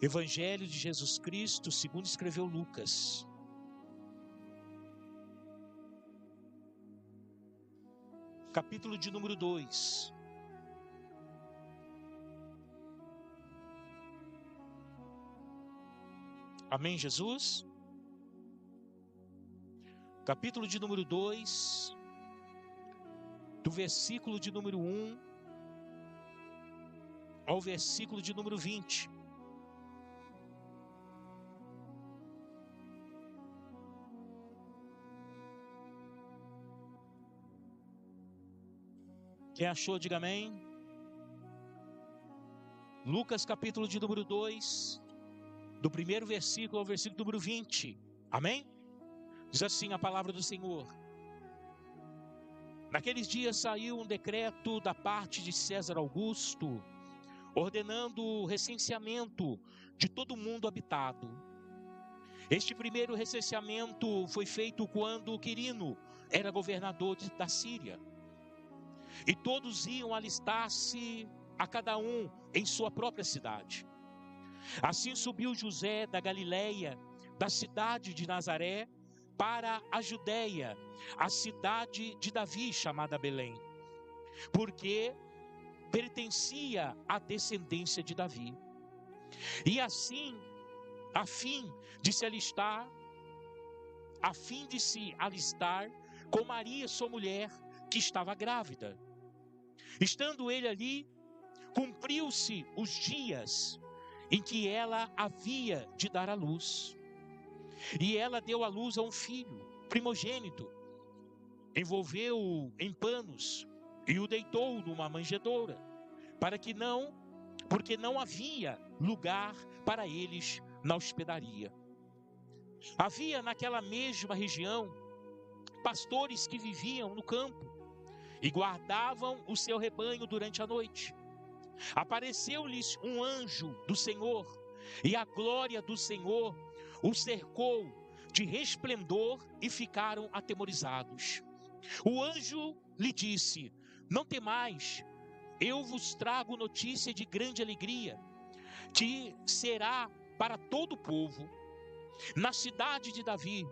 Evangelho de Jesus Cristo, segundo escreveu Lucas. Capítulo de número 2. Amém, Jesus? Capítulo de número 2, do versículo de número 1 ao versículo de número 20. Quem achou, diga amém. Lucas capítulo de número 2, do primeiro versículo ao versículo número 20. Amém? Diz assim a palavra do Senhor. Naqueles dias saiu um decreto da parte de César Augusto, ordenando o recenseamento de todo o mundo habitado. Este primeiro recenseamento foi feito quando Quirino era governador da Síria. E todos iam alistar-se, a cada um em sua própria cidade. Assim subiu José da Galileia, da cidade de Nazaré, para a Judeia, a cidade de Davi, chamada Belém, porque pertencia à descendência de Davi. E assim, a fim de se alistar com Maria, sua mulher, que estava grávida. Estando ele ali, cumpriu-se os dias em que ela havia de dar à luz. E ela deu à luz a um filho primogênito, envolveu-o em panos e o deitou numa manjedoura, porque não havia lugar para eles na hospedaria. Havia naquela mesma região pastores que viviam no campo e guardavam o seu rebanho durante a noite. Apareceu-lhes um anjo do Senhor, e a glória do Senhor o cercou de resplendor e ficaram atemorizados. O anjo lhe disse: não temais, eu vos trago notícia de grande alegria, que será para todo o povo. Na cidade de Davi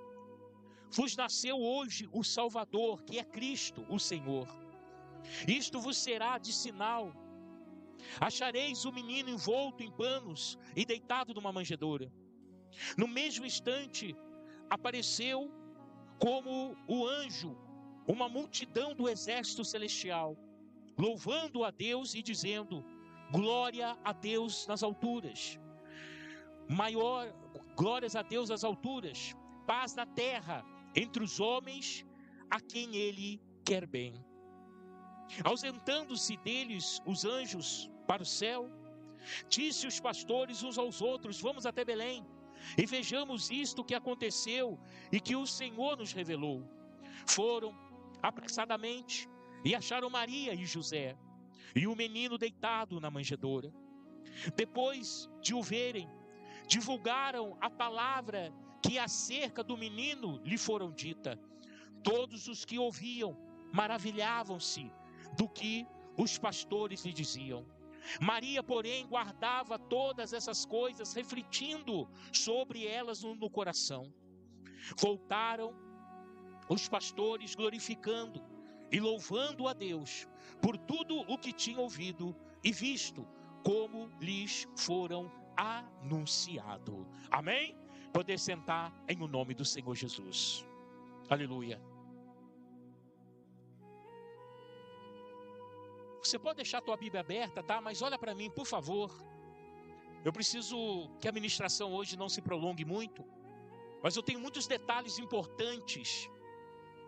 vos nasceu hoje o Salvador, que é Cristo, o Senhor. Isto vos será de sinal: achareis o menino envolto em panos e deitado numa manjedoura. No mesmo instante apareceu como o anjo uma multidão do exército celestial, louvando a Deus e dizendo: glória a Deus nas alturas, glórias a Deus nas alturas, paz na terra entre os homens a quem ele quer bem. Ausentando-se deles os anjos para o céu, disse os pastores uns aos outros: vamos até Belém e vejamos isto que aconteceu e que o Senhor nos revelou. Foram apressadamente e acharam Maria e José e o menino deitado na manjedoura. Depois de o verem, divulgaram a palavra que acerca do menino lhe foram dita. Todos os que ouviam maravilhavam-se do que os pastores lhe diziam. Maria, porém, guardava todas essas coisas, refletindo sobre elas no coração. Voltaram os pastores glorificando e louvando a Deus por tudo o que tinham ouvido e visto, como lhes foram anunciado. Amém? Poder sentar em o nome do Senhor Jesus. Aleluia. Você pode deixar a tua Bíblia aberta, tá? Mas olha para mim, por favor. Eu preciso que a ministração hoje não se prolongue muito, mas eu tenho muitos detalhes importantes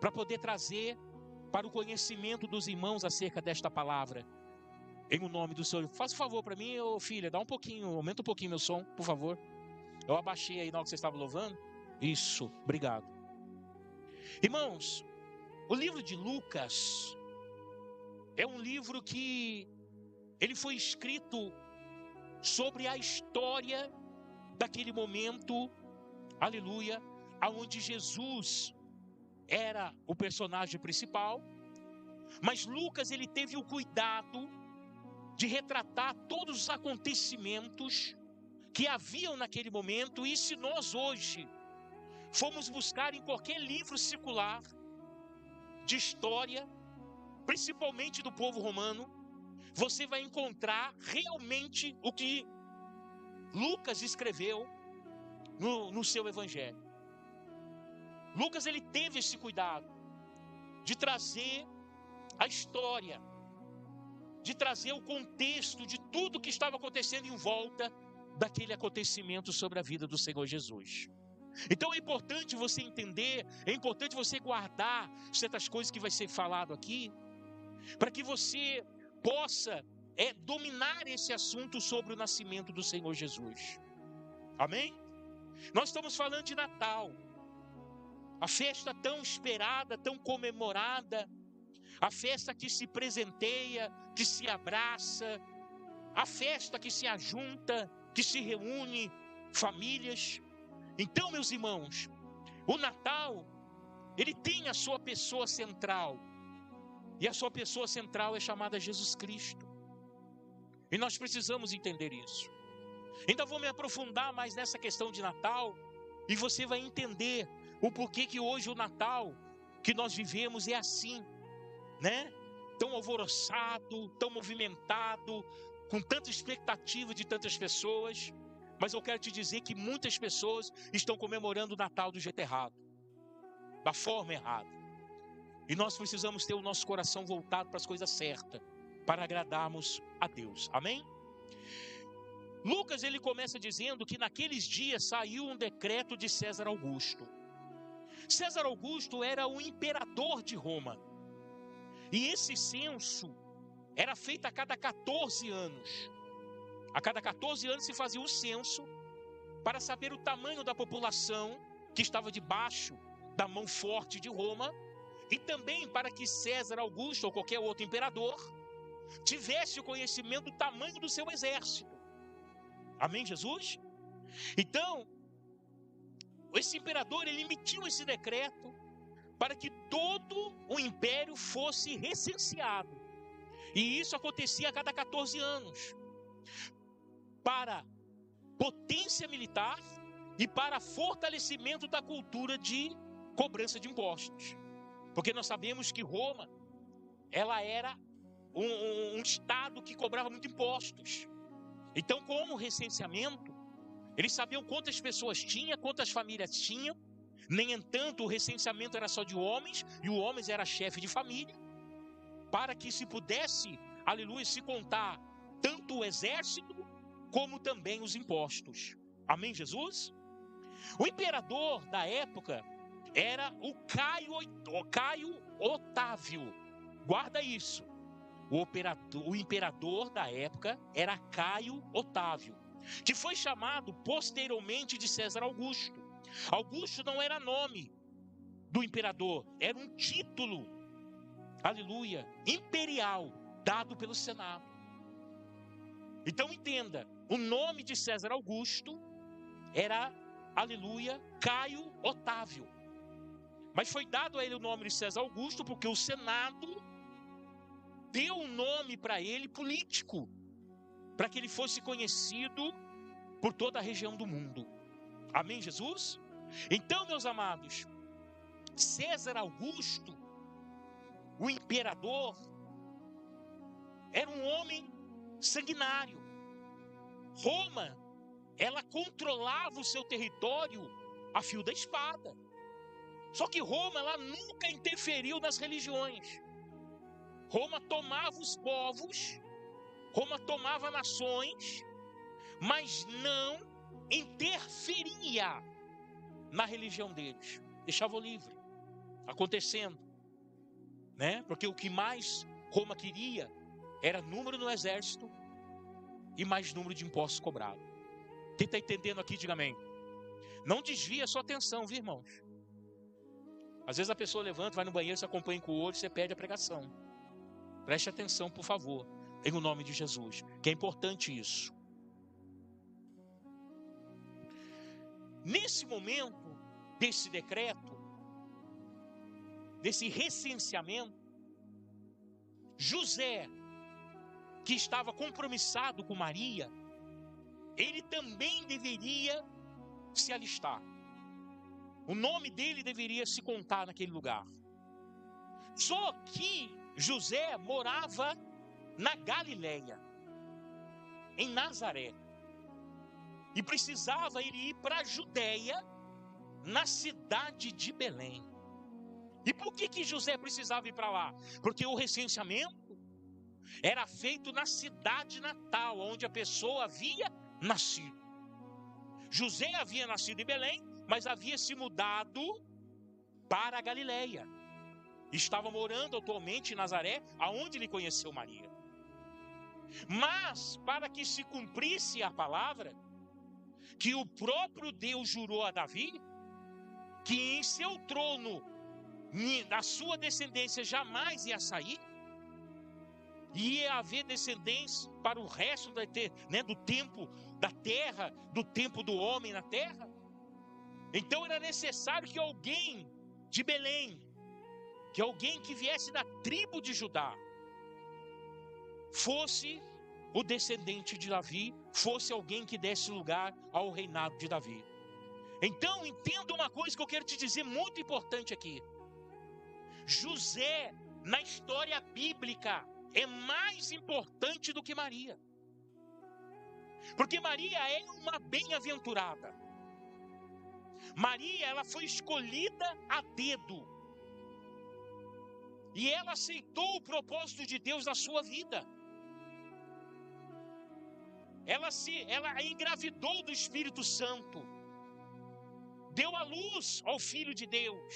para poder trazer para o conhecimento dos irmãos acerca desta palavra. Em o nome do Senhor. Faça um favor para mim, filha, aumenta um pouquinho meu som, por favor. Eu abaixei aí na hora que você estava louvando. Isso, obrigado. Irmãos, o livro de Lucas é um livro que ele foi escrito sobre a história daquele momento, aleluia, aonde Jesus era o personagem principal, mas Lucas ele teve o cuidado de retratar todos os acontecimentos que haviam naquele momento, e se nós hoje formos buscar em qualquer livro circular de história, principalmente do povo romano, você vai encontrar realmente o que Lucas escreveu no seu evangelho. Lucas, ele teve esse cuidado de trazer a história, de trazer o contexto de tudo que estava acontecendo em volta daquele acontecimento sobre a vida do Senhor Jesus. Então é importante você entender, é importante você guardar certas coisas que vai ser falado aqui, para que você possa dominar esse assunto sobre o nascimento do Senhor Jesus. Amém? Nós estamos falando de Natal, a festa tão esperada, tão comemorada, a festa que se presenteia, que se abraça, a festa que se ajunta, que se reúne, famílias. Então, meus irmãos, o Natal, ele tem a sua pessoa central, e a sua pessoa central é chamada Jesus Cristo, e nós precisamos entender isso. Então vou me aprofundar mais nessa questão de Natal, e você vai entender o porquê que hoje o Natal que nós vivemos é assim, né? Tão alvoroçado, tão movimentado, com tanta expectativa de tantas pessoas. Mas eu quero te dizer que muitas pessoas estão comemorando o Natal do jeito errado, da forma errada. E nós precisamos ter o nosso coração voltado para as coisas certas, para agradarmos a Deus. Amém? Lucas, ele começa dizendo que naqueles dias saiu um decreto de César Augusto. César Augusto era o imperador de Roma. E esse censo era feito a cada 14 anos. A cada 14 anos se fazia um censo para saber o tamanho da população que estava debaixo da mão forte de Roma, e também para que César Augusto ou qualquer outro imperador tivesse o conhecimento do tamanho do seu exército. Amém, Jesus? Então, esse imperador, ele emitiu esse decreto para que todo o império fosse recenseado. E isso acontecia a cada 14 anos. Para potência militar e para fortalecimento da cultura de cobrança de impostos. Porque nós sabemos que Roma, ela era um estado que cobrava muito impostos. Então, com o recenseamento, eles sabiam quantas pessoas tinha, quantas famílias tinham. Nem entanto, o recenseamento era só de homens, e o homem era chefe de família, para que se pudesse, aleluia, se contar tanto o exército, como também os impostos. Amém, Jesus? O imperador da época era o Caio Otávio. Guarda isso. O imperador da época era Caio Otávio, que foi chamado posteriormente de César Augusto. Augusto não era nome do imperador, era um título, aleluia, imperial, dado pelo Senado. Então entenda, o nome de César Augusto era, aleluia, Caio Otávio. Mas foi dado a ele o nome de César Augusto porque o Senado deu um nome para ele político, para que ele fosse conhecido por toda a região do mundo. Amém, Jesus? Então, meus amados, César Augusto, o imperador, era um homem sanguinário. Roma, ela controlava o seu território a fio da espada. Só que Roma, ela nunca interferiu nas religiões. Roma tomava os povos, Roma tomava nações, mas não interferia na religião deles. Deixava livre, acontecendo, né? Porque o que mais Roma queria era número no exército e mais número de impostos cobrados. Quem está entendendo aqui, diga amém. Não desvia a sua atenção, viu, irmãos? Às vezes a pessoa levanta, vai no banheiro, se acompanha com o olho, você perde a pregação. Preste atenção, por favor, em o nome de Jesus, que é importante isso. Nesse momento desse decreto, desse recenseamento, José, que estava compromissado com Maria, ele também deveria se alistar. O nome dele deveria se contar naquele lugar. Só que José morava na Galileia, em Nazaré. E precisava ele ir para a Judéia, na cidade de Belém. E por que José precisava ir para lá? Porque o recenseamento era feito na cidade natal, onde a pessoa havia nascido. José havia nascido em Belém, mas havia se mudado para a Galileia. Estava morando atualmente em Nazaré, aonde ele conheceu Maria. Mas, para que se cumprisse a palavra, que o próprio Deus jurou a Davi, que em seu trono, da sua descendência jamais ia sair, ia haver descendência para o resto do tempo da terra, do tempo do homem na terra. Então era necessário que alguém de Belém, que alguém que viesse da tribo de Judá, fosse o descendente de Davi, fosse alguém que desse lugar ao reinado de Davi. Então entenda uma coisa que eu quero te dizer muito importante aqui. José, na história bíblica, é mais importante do que Maria. Porque Maria é uma bem-aventurada. Maria, ela foi escolhida a dedo. E ela aceitou o propósito de Deus na sua vida. Ela engravidou do Espírito Santo. Deu à luz ao Filho de Deus.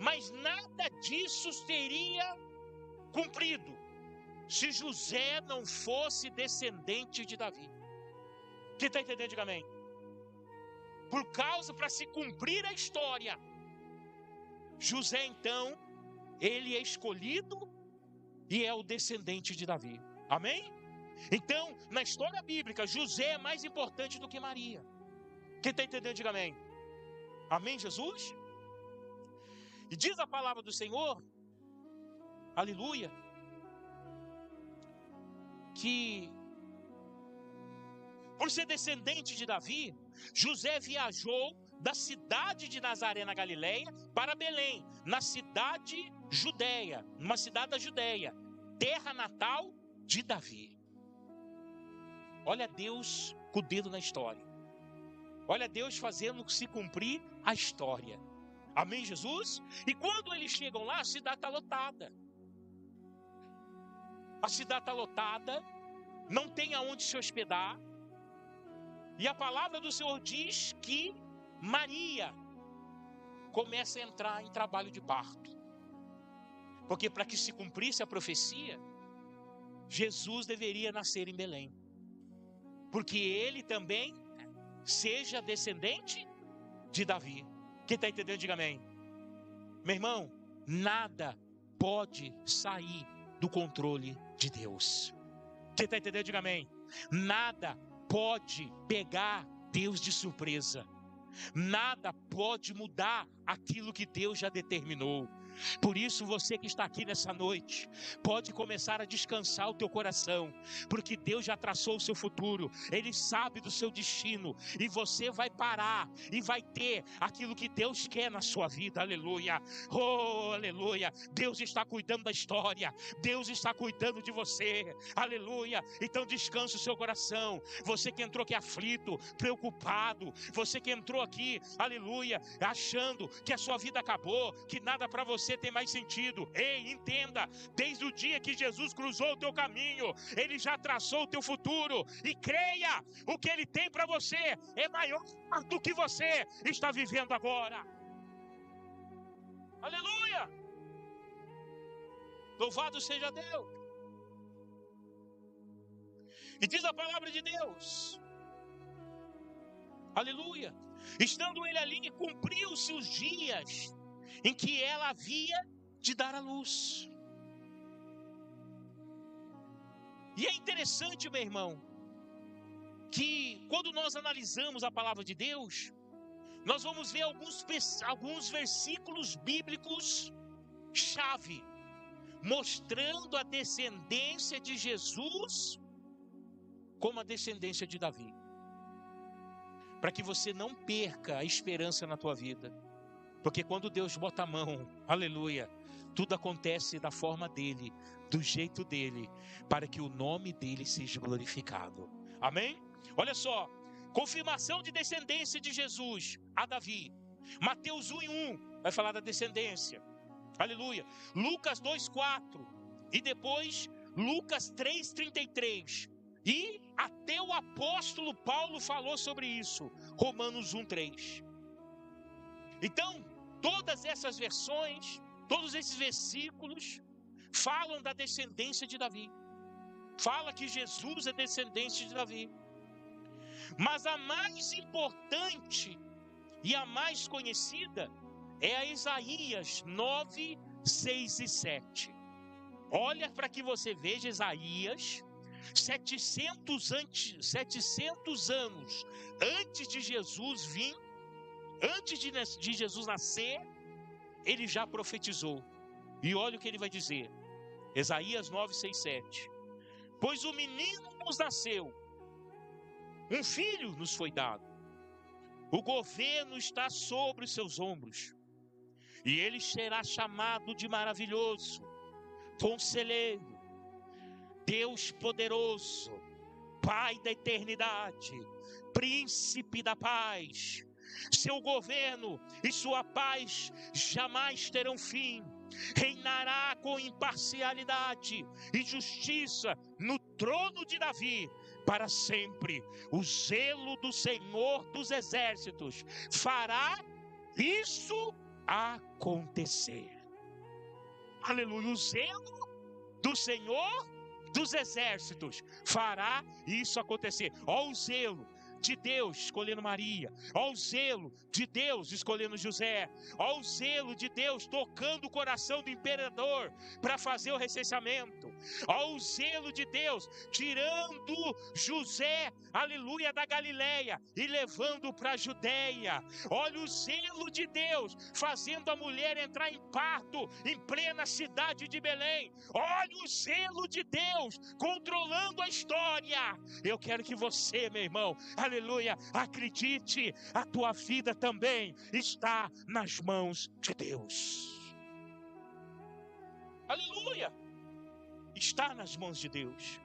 Mas nada disso seria cumprido se José não fosse descendente de Davi. Quem está entendendo? Diga amém. Para se cumprir a história, José então, ele é escolhido e é o descendente de Davi. Amém? Então, na história bíblica, José é mais importante do que Maria. Quem está entendendo? Diga amém. Amém, Jesus? E diz a palavra do Senhor, aleluia, que por ser descendente de Davi, José viajou da cidade de Nazaré na Galileia para Belém, na cidade Judéia, numa cidade da Judéia, terra natal de Davi. Olha Deus com o dedo na história. Olha Deus fazendo se cumprir a história. Amém, Jesus? E quando eles chegam lá, a cidade está lotada. A cidade está lotada, não tem aonde se hospedar. E a palavra do Senhor diz que Maria começa a entrar em trabalho de parto. Porque para que se cumprisse a profecia, Jesus deveria nascer em Belém. Porque ele também seja descendente de Davi. Quem está entendendo, diga amém. Meu irmão, nada pode sair do controle de Deus. Quem está entendendo, diga amém. Nada pode pegar Deus de surpresa. Nada pode mudar aquilo que Deus já determinou. Por isso você que está aqui nessa noite, pode começar a descansar o teu coração, porque Deus já traçou o seu futuro, Ele sabe do seu destino, e você vai parar, e vai ter aquilo que Deus quer na sua vida, aleluia, oh aleluia, Deus está cuidando da história, Deus está cuidando de você, aleluia, então descansa o seu coração, você que entrou aqui aflito, preocupado, você que entrou aqui, aleluia, achando que a sua vida acabou, que nada para você tem mais sentido. Ei, entenda, desde o dia que Jesus cruzou o teu caminho, Ele já traçou o teu futuro, e creia, o que Ele tem para você é maior do que você está vivendo agora. Aleluia, louvado seja Deus. E diz a palavra de Deus, aleluia, estando ele ali, cumpriu-se os dias em que ela havia de dar à luz. E é interessante, meu irmão, que quando nós analisamos a palavra de Deus, nós vamos ver alguns versículos bíblicos chave, mostrando a descendência de Jesus como a descendência de Davi. Para que você não perca a esperança na tua vida. Porque quando Deus bota a mão, aleluia, tudo acontece da forma dele, do jeito dele, para que o nome dele seja glorificado. Amém? Olha só, confirmação de descendência de Jesus a Davi. Mateus 1:1 vai falar da descendência. Aleluia. Lucas 2:4 e depois Lucas 3:33. E até o apóstolo Paulo falou sobre isso. Romanos 1:3. Então, todas essas versões, todos esses versículos falam da descendência de Davi. Fala que Jesus é descendente de Davi. Mas a mais importante e a mais conhecida é a Isaías 9, 6 e 7. Olha para que você veja Isaías, 700 anos antes de Jesus vir, antes de Jesus nascer, ele já profetizou. E olha o que ele vai dizer. Isaías 9, 6, 7. Pois o menino nos nasceu, um filho nos foi dado. O governo está sobre os seus ombros. E ele será chamado de maravilhoso, conselheiro, Deus poderoso, Pai da eternidade, príncipe da paz. Seu governo e sua paz jamais terão fim. Reinará com imparcialidade e justiça no trono de Davi para sempre. O zelo do Senhor dos exércitos fará isso acontecer. Aleluia. O zelo do Senhor dos exércitos fará isso acontecer. Ó o zelo de Deus escolhendo Maria, ó o zelo de Deus escolhendo José, ó o zelo de Deus tocando o coração do imperador para fazer o recenseamento, ó o zelo de Deus tirando José, aleluia, da Galileia e levando para a Judéia. Olha o zelo de Deus fazendo a mulher entrar em parto em plena cidade de Belém. Olha o zelo de Deus controlando a história. Eu quero que você, meu irmão, aleluia, acredite, a tua vida também está nas mãos de Deus. Aleluia, está nas mãos de Deus.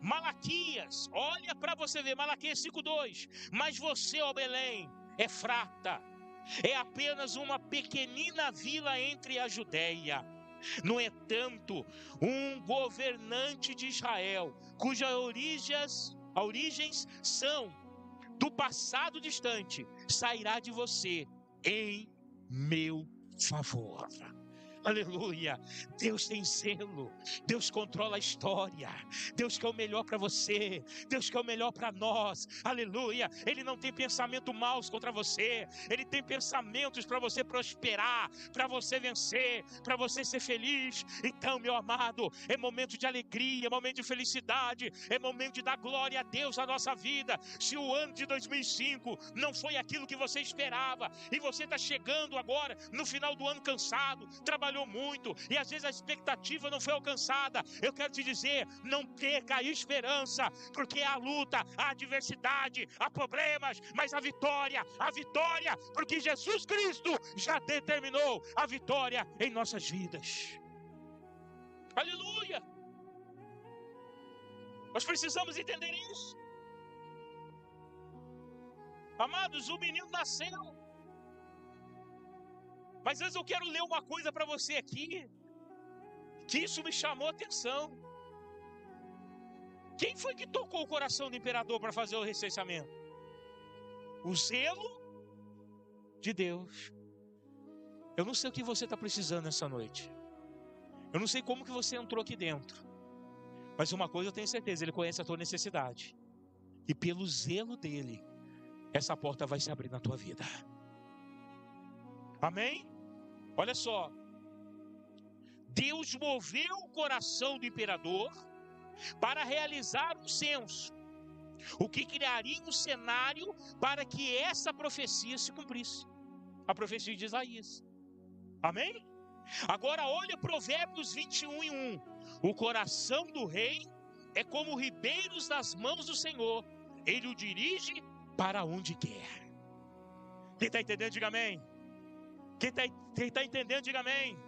Malaquias, olha para você ver, Malaquias 5:2. Mas você, ó Belém, Efrata, é apenas uma pequenina vila entre a Judéia. No entanto, um governante de Israel, cujas origens são do passado distante, sairá de você em meu favor. Aleluia, Deus tem zelo, Deus controla a história, Deus quer o melhor para você, Deus quer o melhor para nós, aleluia. Ele não tem pensamento maus contra você, Ele tem pensamentos para você prosperar, para você vencer, para você ser feliz. Então, meu amado, é momento de alegria, é momento de felicidade, é momento de dar glória a Deus na nossa vida. Se o ano de 2005 não foi aquilo que você esperava, e você está chegando agora no final do ano cansado, trabalhou muito e às vezes a expectativa não foi alcançada, eu quero te dizer, não perca a esperança, porque há luta, há adversidade, há problemas, mas a vitória, porque Jesus Cristo já determinou a vitória em nossas vidas. Aleluia! Nós precisamos entender isso. Amados, o menino nasceu. Mas antes eu quero ler uma coisa para você aqui, que isso me chamou a atenção. Quem foi que tocou o coração do imperador para fazer o recenseamento? O zelo de Deus. Eu não sei o que você está precisando nessa noite. Eu não sei como que você entrou aqui dentro. Mas uma coisa eu tenho certeza, Ele conhece a tua necessidade. E pelo zelo dEle, essa porta vai se abrir na tua vida. Amém? Olha só. Deus moveu o coração do imperador para realizar um censo, o que criaria um cenário para que essa profecia se cumprisse. A profecia de Isaías. Amém? Agora olha Provérbios 21:1. O coração do rei é como ribeiros nas mãos do Senhor. Ele o dirige para onde quer. Quem está entendendo, diga amém. Quem está entendendo, diga amém.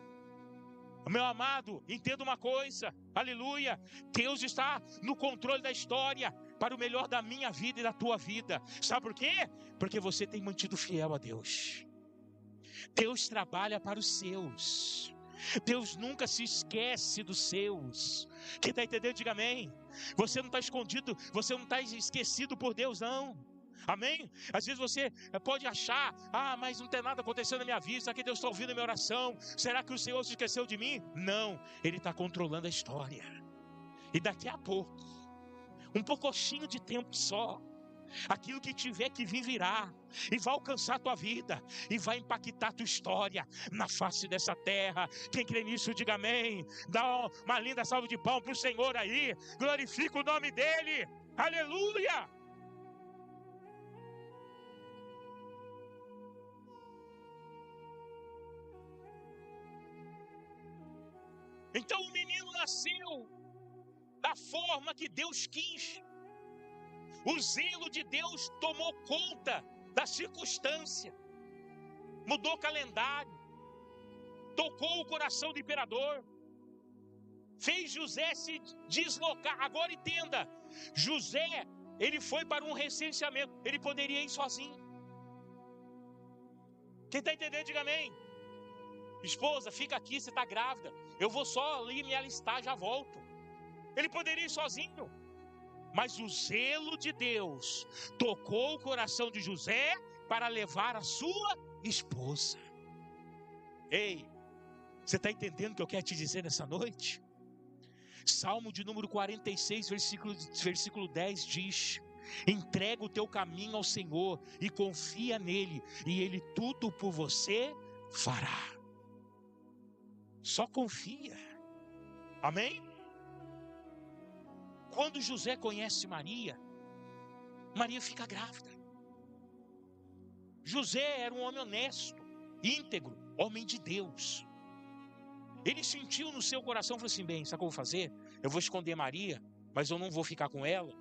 Meu amado, entenda uma coisa, aleluia, Deus está no controle da história, para o melhor da minha vida e da tua vida. Sabe por quê? Porque você tem mantido fiel a Deus. Deus trabalha para os seus. Deus nunca se esquece dos seus. Quem está entendendo, diga amém. Você não está escondido, você não está esquecido por Deus, não. Amém? Às vezes você pode achar, mas não tem nada acontecendo na minha vida, será que Deus está ouvindo a minha oração? Será que o Senhor se esqueceu de mim? Não, Ele está controlando a história. E daqui a pouco, um pouquinho de tempo só, aquilo que tiver que vir virá, e vai alcançar a tua vida, e vai impactar a tua história na face dessa terra. Quem crê nisso, diga amém. Dá uma linda salva de palmas para o Senhor aí, glorifica o nome dEle, aleluia. Então o menino nasceu da forma que Deus quis. O zelo de Deus tomou conta da circunstância, mudou o calendário, tocou o coração do imperador, fez José se deslocar. Agora entenda, José, ele foi para um recenseamento, ele poderia ir sozinho. Quem está entendendo, diga amém. Esposa, fica aqui, você está grávida, eu vou só ali me alistar, já volto. Ele poderia ir sozinho, mas o zelo de Deus tocou o coração de José para levar a sua esposa. Ei, você está entendendo o que eu quero te dizer nessa noite? Salmo de número 46, versículo 10 diz: entrega o teu caminho ao Senhor e confia nele, e ele tudo por você fará. Só confia. Amém? Quando José conhece Maria, Maria fica grávida. José era um homem honesto, íntegro, homem de Deus. Ele sentiu no seu coração, falou assim: bem, sabe o que eu vou fazer? Eu vou esconder Maria, mas eu não vou ficar com ela,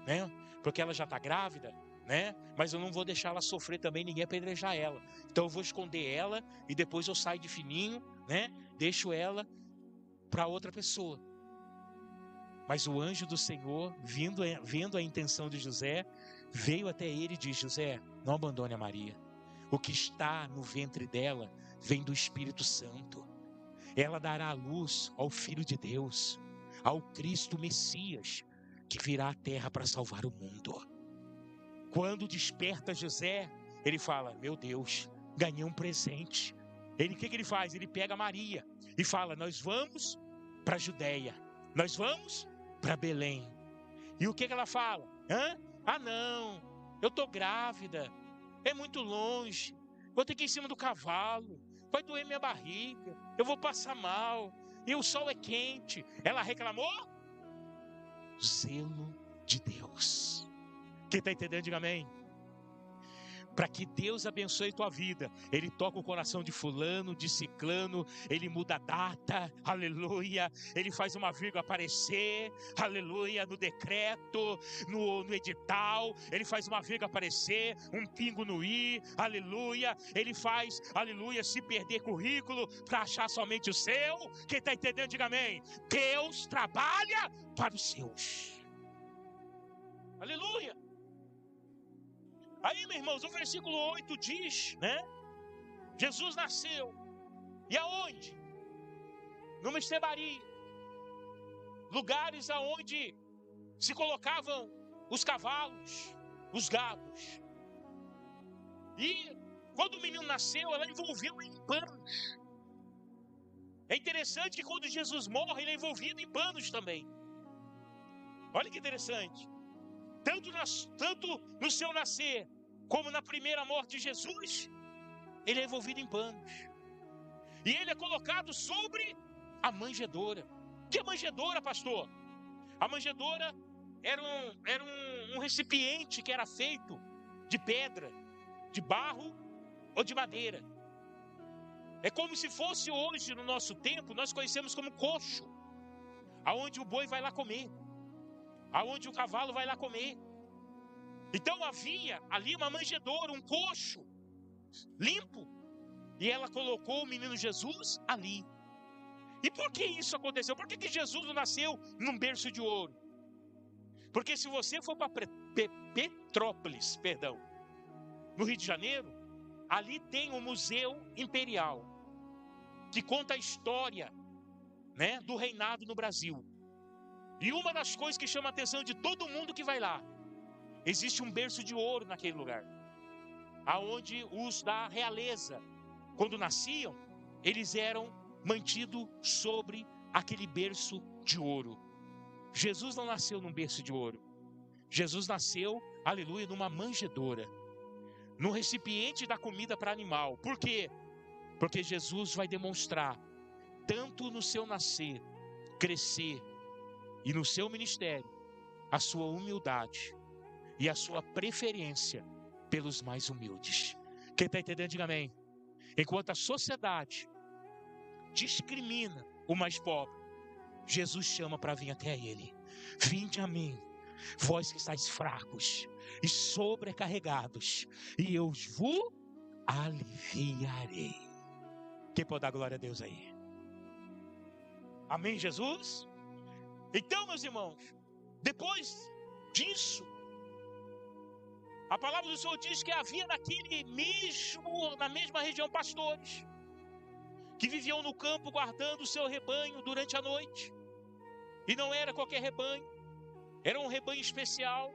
né? Porque ela já está grávida, né? Mas eu não vou deixar ela sofrer também, ninguém apedrejar ela. Então eu vou esconder ela e depois eu saio de fininho, né? Deixo ela para outra pessoa. Mas o anjo do Senhor, vendo a intenção de José, veio até ele e disse: José, não abandone a Maria. O que está no ventre dela vem do Espírito Santo. Ela dará a luz ao Filho de Deus, ao Cristo Messias, que virá à terra para salvar o mundo. Quando desperta José, ele fala: meu Deus, ganhei um presente. O que ele faz? Ele pega Maria e fala: nós vamos para a Judéia, nós vamos para Belém. E o que ela fala? Não, eu estou grávida, é muito longe, vou ter que ir em cima do cavalo, vai doer minha barriga, eu vou passar mal, e o sol é quente. Ela reclamou? Zelo de Deus. Quem está entendendo, diga amém. Para que Deus abençoe tua vida, Ele toca o coração de fulano, de ciclano, Ele muda a data, aleluia, Ele faz uma vírgula aparecer, aleluia, no decreto, no edital, Ele faz uma vírgula aparecer, um pingo no i, aleluia, Ele faz, aleluia, se perder currículo para achar somente o seu. Quem está entendendo, diga amém. Deus trabalha para os seus, aleluia. Aí, meus irmãos, o versículo 8 diz, né? Jesus nasceu. E aonde? Numa estrebaria. Lugares aonde se colocavam os cavalos, os gados. E quando o menino nasceu, ela envolveu em panos. É interessante que quando Jesus morre, ele é envolvido em panos também. Olha que interessante. Tanto no seu nascer, como na primeira morte de Jesus, ele é envolvido em panos. E ele é colocado sobre a manjedoura. Que é manjedoura, pastor? A manjedoura era um recipiente que era feito de pedra, de barro ou de madeira. É como se fosse hoje, no nosso tempo, nós conhecemos como coxo, aonde o boi vai lá comer. aonde o cavalo vai lá comer. Então havia ali uma manjedoura, um coxo limpo, e ela colocou o menino Jesus ali. E por que isso aconteceu? Por que Jesus não nasceu num berço de ouro? Porque se você for para Petrópolis, no Rio de Janeiro, ali tem o Museu Imperial, que conta a história, né, do reinado no Brasil. E uma das coisas que chama a atenção de todo mundo que vai lá, existe um berço de ouro naquele lugar, aonde os da realeza, quando nasciam, eles eram mantidos sobre aquele berço de ouro. Jesus não nasceu num berço de ouro. Jesus nasceu, aleluia, numa manjedoura, num recipiente da comida para animal. Por quê? Porque Jesus vai demonstrar, tanto no seu nascer, crescer e no seu ministério, a sua humildade e a sua preferência pelos mais humildes. Quem está entendendo, diga amém. Enquanto a sociedade discrimina o mais pobre, Jesus chama para vir até ele. Vinde a mim, vós que estáis fracos e sobrecarregados, e eu vos aliviarei. Quem pode dar glória a Deus aí? Amém, Jesus? Então, meus irmãos, depois disso, a palavra do Senhor diz que havia na mesma região pastores que viviam no campo guardando o seu rebanho durante a noite. E não era qualquer rebanho, era um rebanho especial,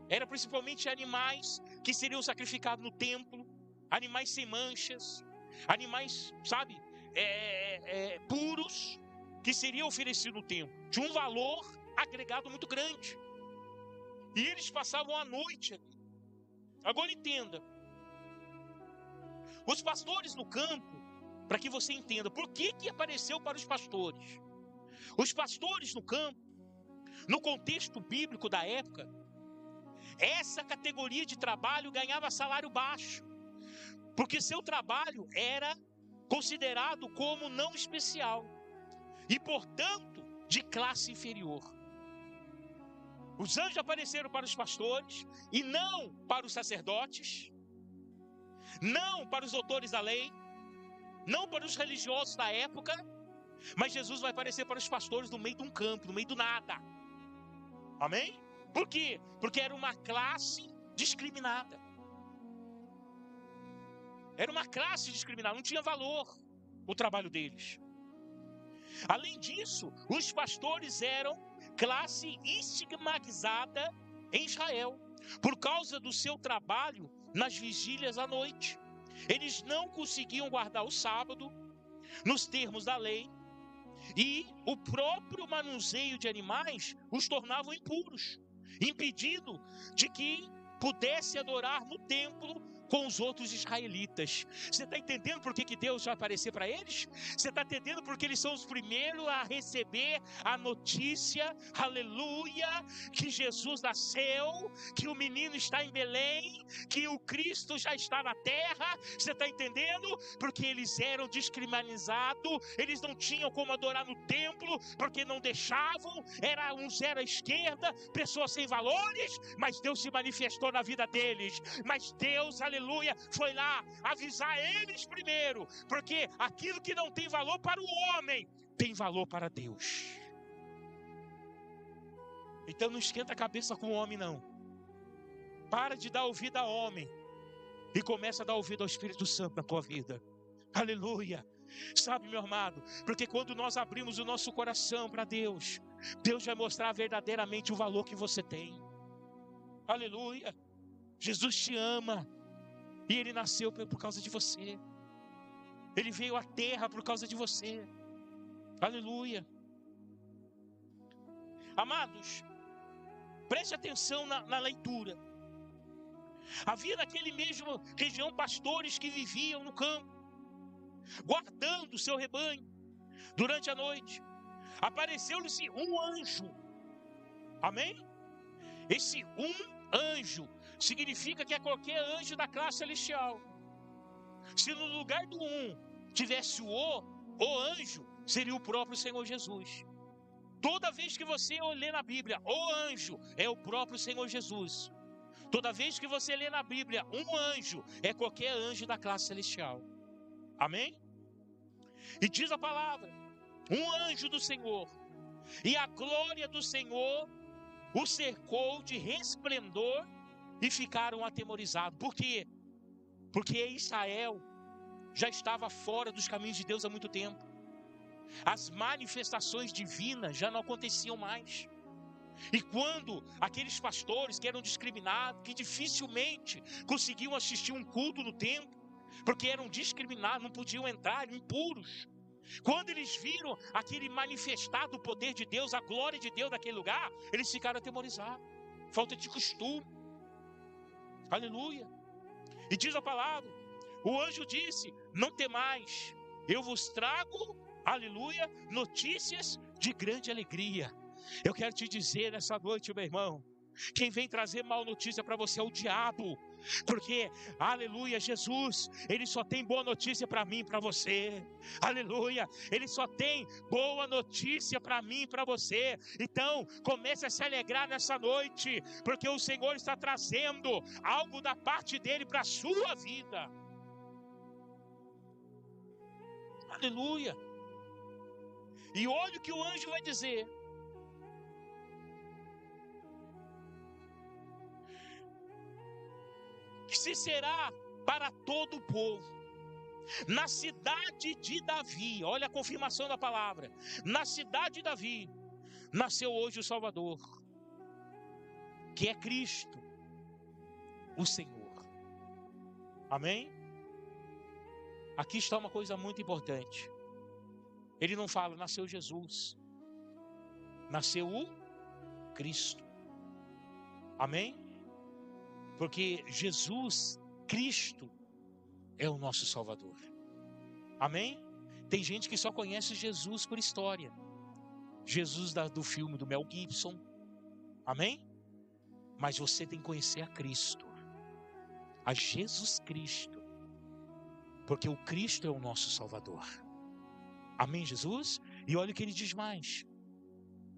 era principalmente animais que seriam sacrificados no templo, animais sem manchas, animais, sabe, puros, que seriam oferecidos no templo, de um valor agregado muito grande. E eles passavam a noite ali. Agora entenda, os pastores no campo, para que você entenda, por que apareceu para os pastores? Os pastores no campo, no contexto bíblico da época, essa categoria de trabalho ganhava salário baixo, porque seu trabalho era considerado como não especial e, portanto, de classe inferior. Os anjos apareceram para os pastores e não para os sacerdotes, não para os doutores da lei, não para os religiosos da época, mas Jesus vai aparecer para os pastores no meio de um campo, no meio do nada. Amém? Por quê? Porque era uma classe discriminada. Era uma classe discriminada, não tinha valor o trabalho deles. Além disso, os pastores eram classe estigmatizada em Israel, por causa do seu trabalho nas vigílias à noite. Eles não conseguiam guardar o sábado nos termos da lei, e o próprio manuseio de animais os tornavam impuros, impedindo de que pudesse adorar no templo com os outros israelitas. Você está entendendo por que Deus vai aparecer para eles? Você está entendendo porque eles são os primeiros a receber a notícia, aleluia, que Jesus nasceu, que o menino está em Belém, que o Cristo já está na terra? Você está entendendo? Porque eles eram discriminados, eles não tinham como adorar no templo, porque não deixavam, uns eram à esquerda, pessoas sem valores, mas Deus se manifestou na vida deles. Mas Deus, aleluia, foi lá avisar eles primeiro, porque aquilo que não tem valor para o homem, tem valor para Deus. Então não esquenta a cabeça com o homem, não. Para de dar ouvido ao homem e começa a dar ouvido ao Espírito Santo na tua vida. Aleluia. Sabe, meu amado, porque quando nós abrimos o nosso coração para Deus, Deus vai mostrar verdadeiramente o valor que você tem. Aleluia. Jesus te ama. E Ele nasceu por causa de você. Ele veio à terra por causa de você. Aleluia. Amados, preste atenção na leitura. Havia naquele mesmo região pastores que viviam no campo, guardando o seu rebanho. Durante a noite, apareceu-lhes um anjo. Amém? Esse anjo significa que é qualquer anjo da classe celestial. Se no lugar do tivesse o anjo, seria o próprio Senhor Jesus. Toda vez que você ler na Bíblia, o anjo é o próprio Senhor Jesus. Toda vez que você lê na Bíblia, um anjo é qualquer anjo da classe celestial. Amém? E diz a palavra, um anjo do Senhor, e a glória do Senhor o cercou de resplendor e ficaram atemorizados. Por quê? Porque Israel já estava fora dos caminhos de Deus há muito tempo. As manifestações divinas já não aconteciam mais. E quando aqueles pastores que eram discriminados, que dificilmente conseguiam assistir um culto no templo, porque eram discriminados, não podiam entrar, impuros. Quando eles viram aquele manifestado poder de Deus, a glória de Deus naquele lugar, eles ficaram atemorizados. Falta de costume. Aleluia. E diz a palavra, o anjo disse, não temais, eu vos trago, aleluia, notícias de grande alegria. Eu quero te dizer nessa noite, meu irmão, quem vem trazer mal notícia para você é o diabo. Porque, aleluia, Jesus, Ele só tem boa notícia para mim e para você. Aleluia, Ele só tem boa notícia para mim e para você. Então, comece a se alegrar nessa noite, porque o Senhor está trazendo algo da parte dEle para a sua vida. Aleluia. E olha o que o anjo vai dizer. Que se será para todo o povo. Na cidade de Davi, olha a confirmação da palavra. Na cidade de Davi, nasceu hoje o Salvador, que é Cristo, o Senhor. Amém? Aqui está uma coisa muito importante. Ele não fala, nasceu Jesus. Nasceu o Cristo. Amém? Porque Jesus, Cristo, é o nosso Salvador. Amém? Tem gente que só conhece Jesus por história. Jesus do filme do Mel Gibson. Amém? Mas você tem que conhecer a Cristo. A Jesus Cristo. Porque o Cristo é o nosso Salvador. Amém, Jesus? E olha o que ele diz mais.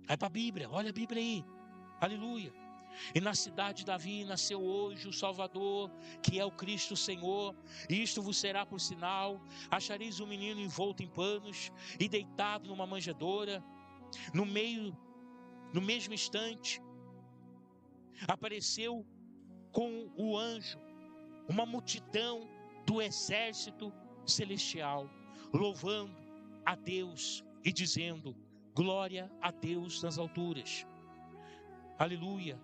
Vai para a Bíblia, olha a Bíblia aí. Aleluia. E na cidade de Davi nasceu hoje o Salvador, que é o Cristo Senhor. Isto vos será por sinal: achareis um menino envolto em panos e deitado numa manjedoura. No mesmo instante, apareceu com o anjo uma multidão do exército celestial, louvando a Deus e dizendo: glória a Deus nas alturas. Aleluia.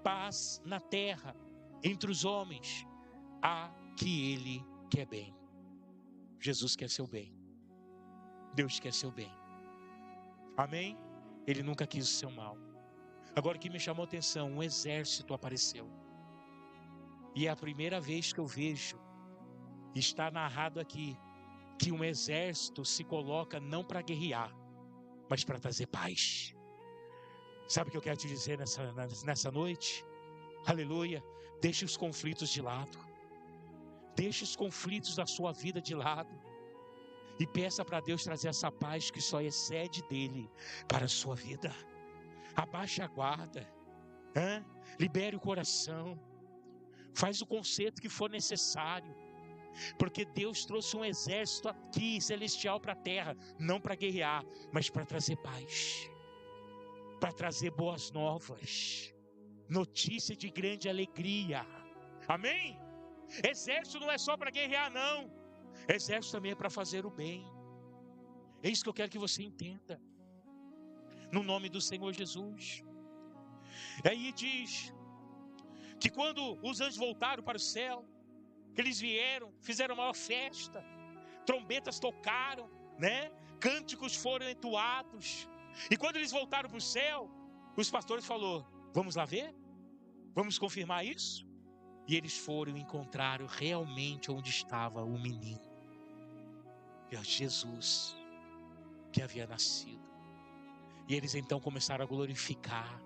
Paz na terra, entre os homens, a que Ele quer bem. Jesus quer seu bem. Deus quer seu bem. Amém? Ele nunca quis o seu mal. Agora, o que me chamou a atenção, um exército apareceu. E é a primeira vez que eu vejo, está narrado aqui, que um exército se coloca não para guerrear, mas para trazer paz. Sabe o que eu quero te dizer nessa noite? Aleluia. Deixe os conflitos de lado. Deixe os conflitos da sua vida de lado. E peça para Deus trazer essa paz que só excede dele para a sua vida. Abaixe a guarda. Libere o coração. Faz o conserto que for necessário. Porque Deus trouxe um exército aqui celestial para a terra. Não para guerrear, mas para trazer paz. Para trazer boas novas, notícia de grande alegria. Amém? Exército não é só para guerrear, não. Exército também é para fazer o bem. É isso que eu quero que você entenda. No nome do Senhor Jesus. Aí diz que quando os anjos voltaram para o céu, que eles vieram, fizeram uma maior festa, trombetas tocaram, cânticos foram entoados. E quando eles voltaram para o céu, os pastores falaram: vamos lá ver? Vamos confirmar isso? E eles foram e encontraram realmente onde estava o menino. É Jesus que havia nascido. E eles então começaram a glorificar.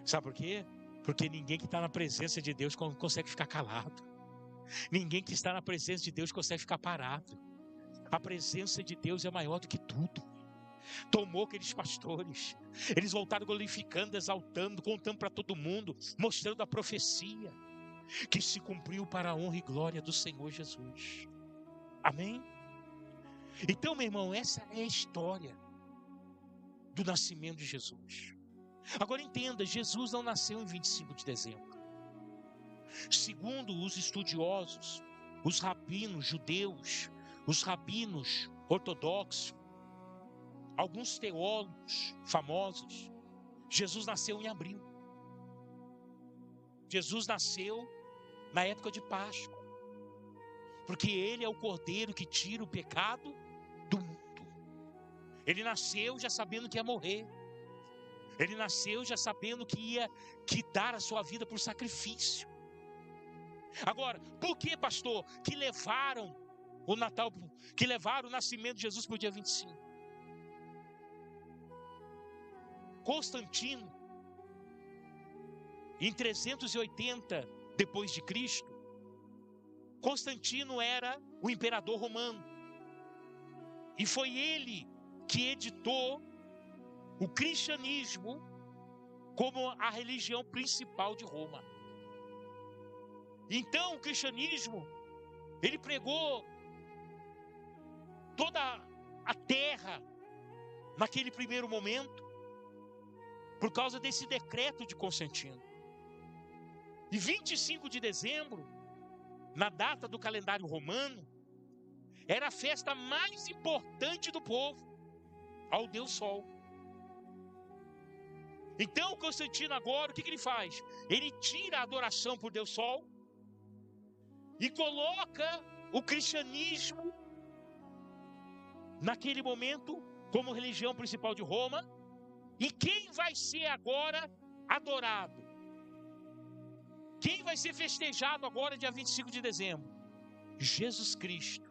Sabe por quê? Porque ninguém que está na presença de Deus consegue ficar calado. Ninguém que está na presença de Deus consegue ficar parado. A presença de Deus é maior do que tudo. tomou aqueles pastores. Eles voltaram glorificando, exaltando, contando para todo mundo, mostrando a profecia que se cumpriu para a honra e glória do Senhor Jesus. Amém? Então, meu irmão, essa é a história do nascimento de Jesus. Agora entenda, Jesus não nasceu em 25 de dezembro. Segundo os estudiosos, os rabinos judeus, os rabinos ortodoxos, alguns teólogos famosos, Jesus nasceu em abril. Jesus nasceu na época de Páscoa, porque Ele é o Cordeiro que tira o pecado do mundo. Ele nasceu já sabendo que ia morrer. Ele nasceu já sabendo que ia dar a sua vida por sacrifício. Agora, por que, pastor, que levaram o Natal, que levaram o nascimento de Jesus para o dia 25? Constantino, em 380 depois de Cristo, Constantino era o imperador romano. E foi ele que editou o cristianismo como a religião principal de Roma. Então o cristianismo, ele pregou toda a terra naquele primeiro momento, por causa desse decreto de Constantino. E 25 de dezembro, na data do calendário romano, era a festa mais importante do povo, ao Deus Sol. Então Constantino agora, o que ele faz? Ele tira a adoração por Deus Sol e coloca o cristianismo naquele momento como religião principal de Roma. E quem vai ser agora adorado? Quem vai ser festejado agora dia 25 de dezembro? Jesus Cristo,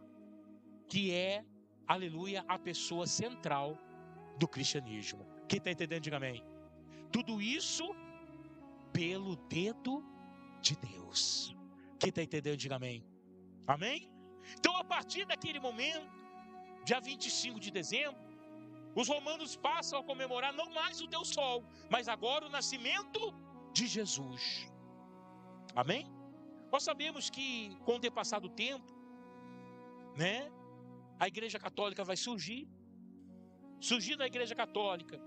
que é, aleluia, a pessoa central do cristianismo. Quem está entendendo, diga amém. Tudo isso pelo dedo de Deus. Quem está entendendo, diga amém. Amém? Então, a partir daquele momento, dia 25 de dezembro, os romanos passam a comemorar não mais o Deus Sol, mas agora o nascimento de Jesus. Amém? Nós sabemos que com o passar do tempo, né, a Igreja Católica vai surgir. Surgindo a Igreja Católica,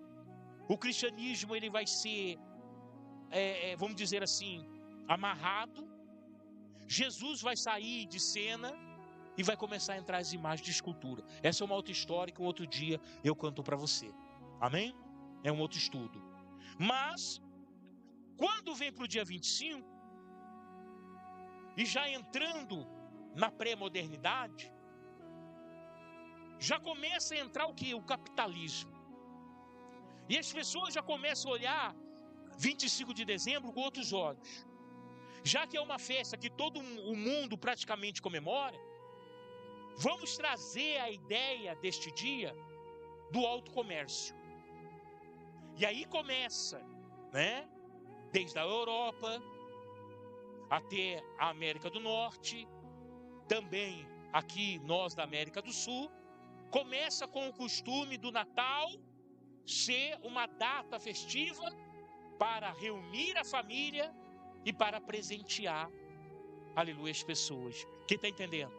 o cristianismo ele vai ser, vamos dizer assim, amarrado. Jesus vai sair de cena e vai começar a entrar as imagens de escultura. Essa é uma outra história que um outro dia eu canto para você. Amém? É um outro estudo. Mas, quando vem para o dia 25, e já entrando na pré-modernidade, já começa a entrar o que? O capitalismo. E as pessoas já começam a olhar 25 de dezembro com outros olhos. Já que é uma festa que todo o mundo praticamente comemora, vamos trazer a ideia deste dia do alto comércio. E aí começa, né? Desde a Europa até a América do Norte, também aqui nós da América do Sul, começa com o costume do Natal ser uma data festiva para reunir a família e para presentear, aleluia, as pessoas. Quem está entendendo?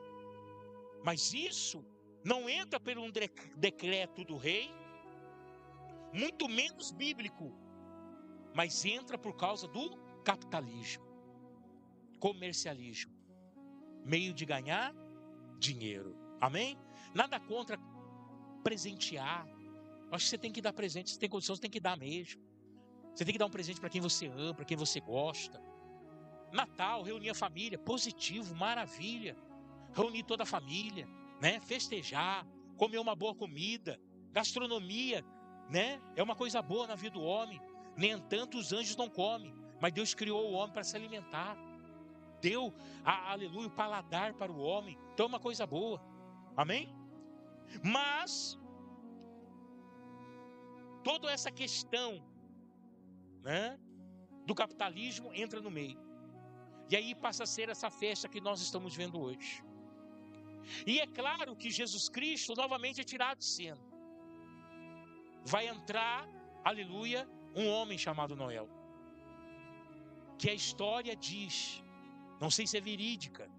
Mas isso não entra por um decreto do rei, muito menos bíblico, mas entra por causa do capitalismo, comercialismo, meio de ganhar dinheiro. Amém? Nada contra presentear. Acho que você tem que dar presente, se tem condição, você tem que dar mesmo. Você tem que dar um presente para quem você ama, para quem você gosta. Natal, reunir a família, positivo, maravilha. Reunir toda a família, né? Festejar, comer uma boa comida, gastronomia, né? É uma coisa boa na vida do homem. Nem tanto os anjos não comem, mas Deus criou o homem para se alimentar. Deu, aleluia, o paladar para o homem. Então é uma coisa boa. Amém? Mas toda essa questão, né, do capitalismo entra no meio. E aí passa a ser essa festa que nós estamos vendo hoje. E é claro que Jesus Cristo novamente é tirado de cena. vai entrar, aleluia, um homem chamado Noé. Que a história diz, não sei se é verídica,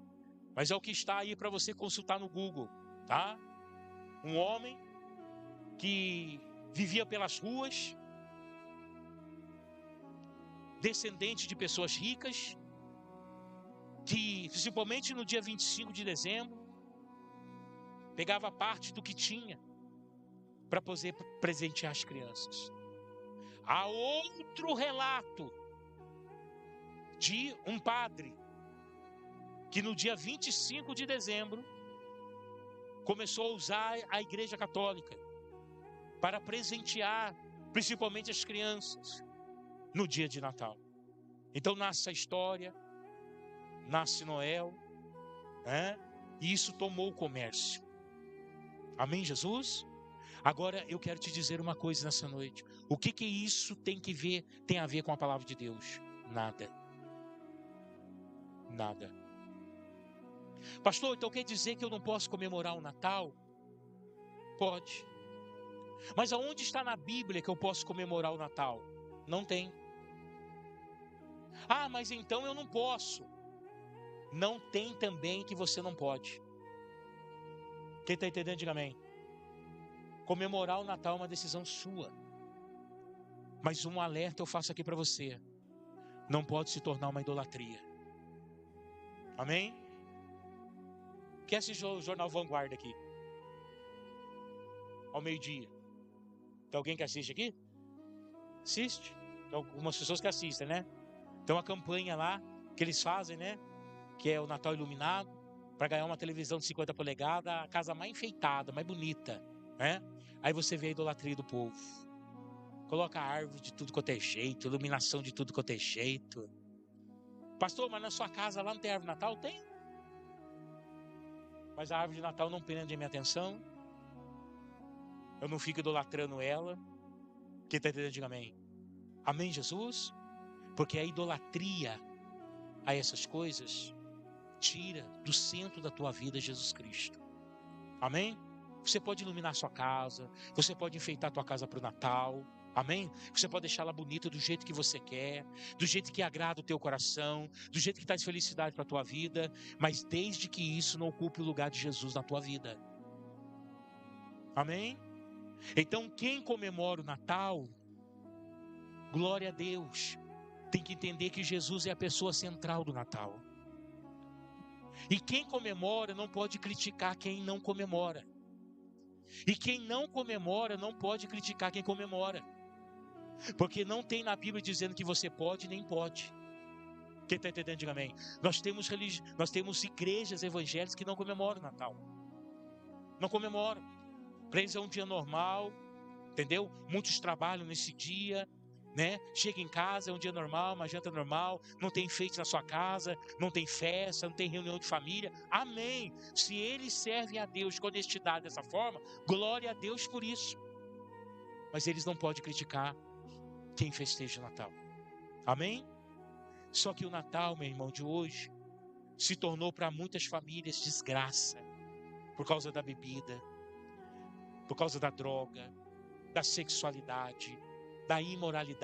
mas é o que está aí para você consultar no Google, tá? Um homem que vivia pelas ruas, descendente de pessoas ricas, que principalmente no dia 25 de dezembro, pegava parte do que tinha para poder presentear as crianças. Há outro relato de um padre que no dia 25 de dezembro começou a usar a Igreja Católica para presentear principalmente as crianças no dia de Natal. Então nasce a história, nasce Noel, né? E isso tomou o comércio. Amém, Jesus? Agora eu quero te dizer uma coisa nessa noite. O que isso tem a ver com a palavra de Deus? Nada. Nada. Pastor, então quer dizer que eu não posso comemorar o Natal? Pode. Mas aonde está na Bíblia que eu posso comemorar o Natal? Não tem. Ah, mas então eu não posso. Não tem também que você não pode. Quem está entendendo, diga amém. Comemorar o Natal é uma decisão sua. Mas um alerta eu faço aqui para você. Não pode se tornar uma idolatria. Amém? Quer assistir o Jornal Vanguarda aqui? Ao meio-dia. Tem alguém que assiste aqui? Assiste. Tem algumas pessoas que assistem, né? Tem uma campanha lá que eles fazem, né? Que é o Natal Iluminado, para ganhar uma televisão de 50 polegadas, a casa mais enfeitada, mais bonita, né? Aí você vê a idolatria do povo. Coloca árvore de tudo quanto é jeito, iluminação de tudo quanto é jeito. Pastor, mas na sua casa lá não tem árvore de Natal? Tem. Mas a árvore de Natal não prende a minha atenção. Eu não fico idolatrando ela. Quem está entendendo, diga amém. Amém, Jesus? Porque a idolatria a essas coisas tira do centro da tua vida Jesus Cristo. Amém? Você pode iluminar sua casa, você pode enfeitar tua casa para o Natal. Amém? Você pode deixá-la bonita do jeito que você quer, do jeito que agrada o teu coração, do jeito que traz felicidade para a tua vida, mas desde que isso não ocupe o lugar de Jesus na tua vida. Amém? Então quem comemora o Natal, glória a Deus, tem que entender que Jesus é a pessoa central do Natal. E quem comemora não pode criticar quem não comemora. E quem não comemora não pode criticar quem comemora. Porque não tem na Bíblia dizendo que você pode nem pode. Quem está entendendo, diga amém. Nós temos igrejas evangélicas que não comemoram o Natal. Não comemoram. Para eles é um dia normal, entendeu? Muitos trabalham nesse dia, né? Chega em casa, é um dia normal, uma janta normal, não tem enfeite na sua casa, não tem festa, não tem reunião de família. Amém. Se eles servem a Deus com honestidade dessa forma, glória a Deus por isso. Mas eles não podem criticar quem festeja o Natal. Amém? Só que o Natal, meu irmão, de hoje se tornou para muitas famílias desgraça por causa da bebida, por causa da droga, da sexualidade, da imoralidade.